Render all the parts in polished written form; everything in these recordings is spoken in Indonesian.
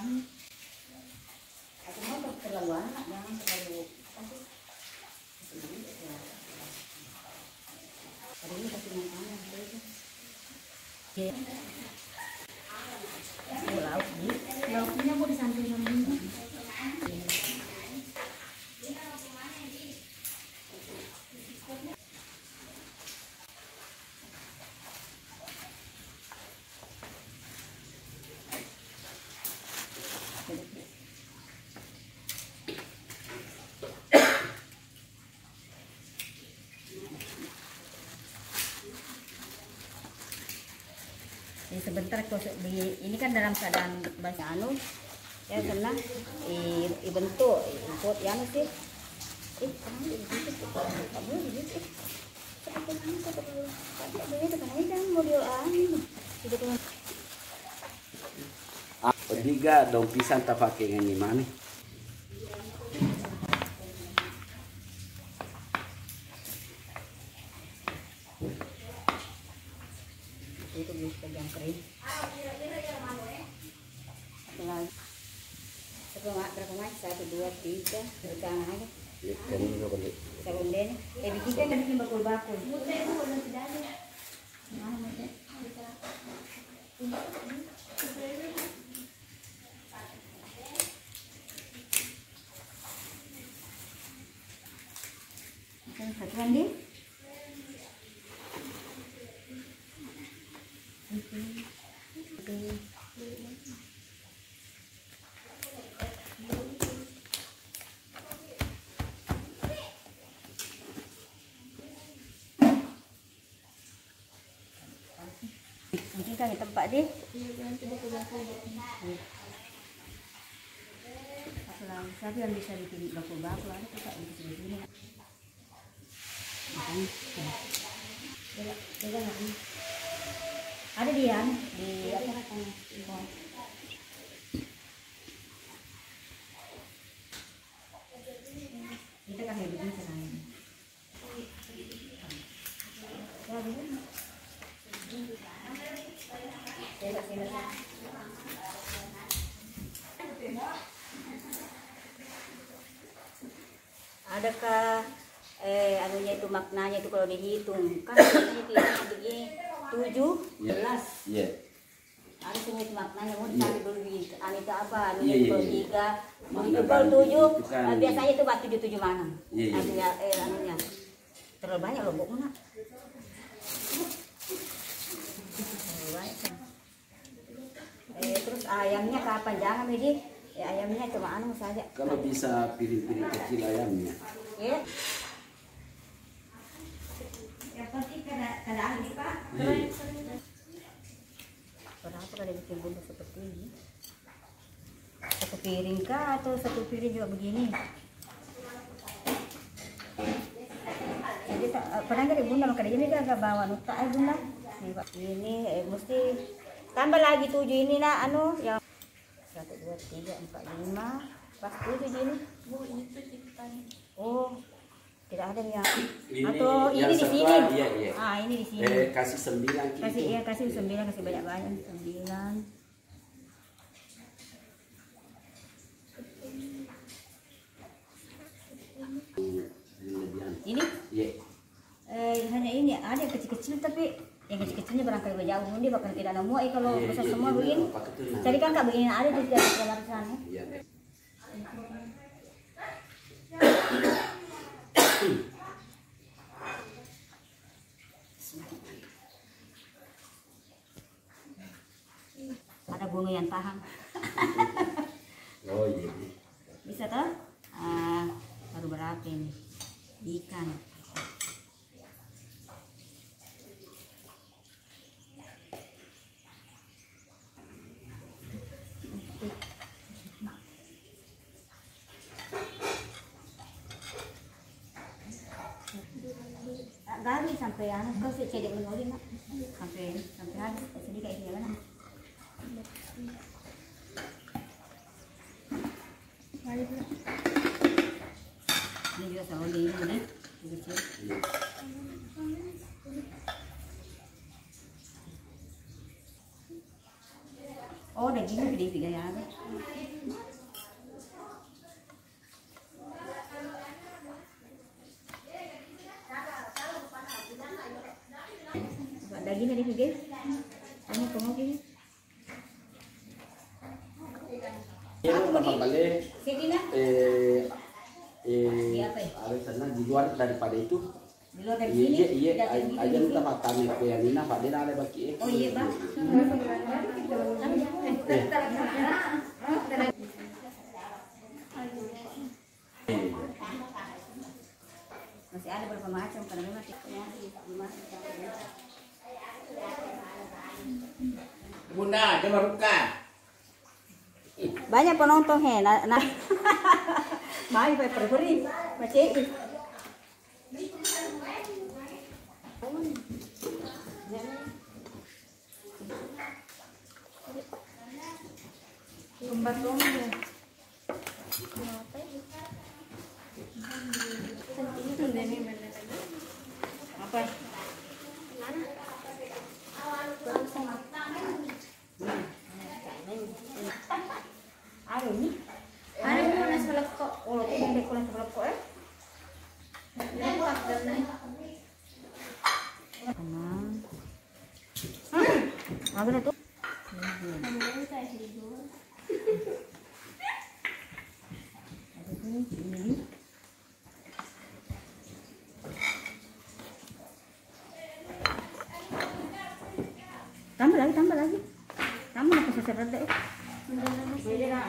Aku mau terlalu anak, jangan terlalu apa sih? Hari ini kasih makanan gitu. Lauk nih, lauknya mau disamping-samping. Jadi sebentar ini kan dalam keadaan banyak anu ya kena bentuk ikut ya sih kamu itu kamu gitu Tiga daun pisang tak pakai ini mana? Itu bisa yang kering. Berapa 1, 2, 3 berkang aja. Sabun den. Bikin kan bikin bakul-bakul. Satuan deh. Mungkin kan tempat deh. Siapa yang bisa bikin bakul-bakul ada tempat di sini. Ada dia di apa kita kan begini sekarang. Ya begini. Adakah anunya itu maknanya itu kalau dihitung kan itu begini 17. Iya. Ada semua itu maknanya mau dicari dulu di Anita apa anu Iya, kalau iya. 3 mau kalau 7 kan. biasanya itu batu 77 mana Iya, iya. anunya terlalu banyak loh mana terlalu banyak kan. Terus ayamnya kapan jangan jadi ya ayamnya cuma anu saja Kalau bisa piring-piring kecil ayamnya. ya yang penting kada ahli Pak. Berapa kada bikin bumbu seperti ini? Satu piring kah atau satu piring juga begini? Jadi pernah nggak bunda makan ini agak bawa nuta bunda? Ini mesti tambah lagi 7 ini nak anu yang 1, 2, 3, 4, 5 pas 7 ini. Oh tidak ada yang atau ini di sini. Iya, iya. Ah ini di sini. Kasih 9 gitu. Kasih 9 kasih banyak 9. Ini? Iya. Hanya ini ada yang kecil-kecil tapi yang kecil-kecilnya barangkali jauh dia bakal tidak nemu kalau besar semua begini. Jadi kan kak begini ada di dalam sana. Iya. Ada bunga yang tahan. Oh iya. Bisa toh? Baru berapa ini? Ikan. Gabi sampai anu kau sih cedek menolin nak sampai habis sedih kayak gini mana? Ini juga sama di ini kecil. Oh dagingnya gede juga ya. daging na di guys. Ano ko mo guys? Pero balik. Sige na. Ada sana di luar daripada itu. Di luar dari sini. Iya, aja tempat kami kuyanina Pak Dina ada baki. Oh iya, Bang. Masih ada beberapa macam karena memang tipenya Bunda, coba buka. banyak penonton main perperi macet apa Ayo nih. Ayo mo nasa lako. Oh, hindi ko nasa lako eh. Agak na to. Tambah lagi. Tambah nak seserad deh. Pwede na.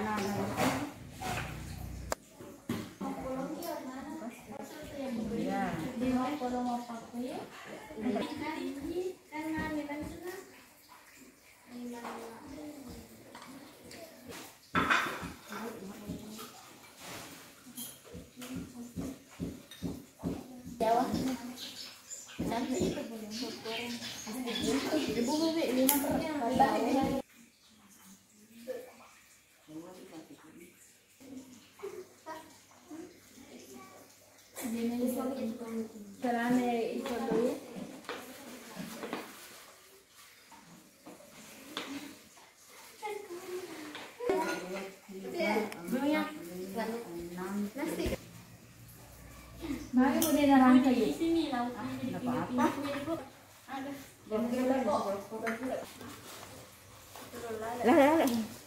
Mari mo din narangkay eh. Apa-apa? Lah.